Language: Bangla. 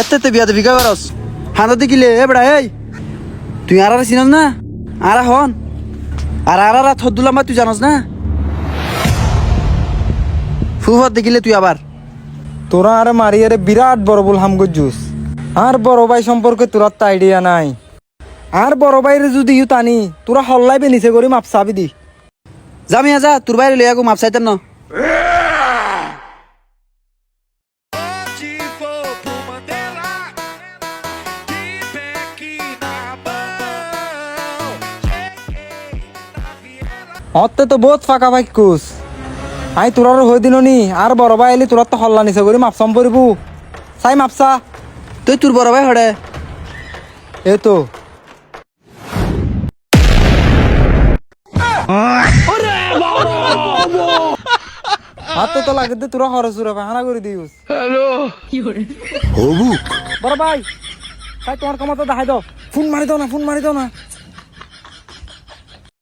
এতে বিয়া দিবি করস হাঁদা দেখিলে এ বেড়া এই তুই আর চিনস না আর হন আর থদ্দুলাম তুই জানস না ফুফাত দেখিলে তুই আবার তোরা আরে মারি আরে বিরাট বড় বল হাম গজুস আর বড় ভাই সম্পর্কে তোরা তো আইডিয়া নাই আর বড় ভাইরে যদি ইউ টানি তোরা হল্লাইবে নিচে করে মাপ চাবি দি যামিয়া যা তোর বাইরে লইয়া গো মাপ চাইতেন না অত্তে তো বহুত ফাঁকা ভাইকুস আই তোরার হয়ে দিন নি আর বড় ভাই এলি তোরা তো হল্লা নিচে করে মাপসাম পরিবু চাই মাপসা তুই তোর বড় ভাই হড়ে এ তো হাত তো লাগে দে তোরা হরে সুরে বাহানা করে দিউস হবু বড় ভাই তাই তোমার ক্ষমতা দেখাই দাও ফোন মারি দাও না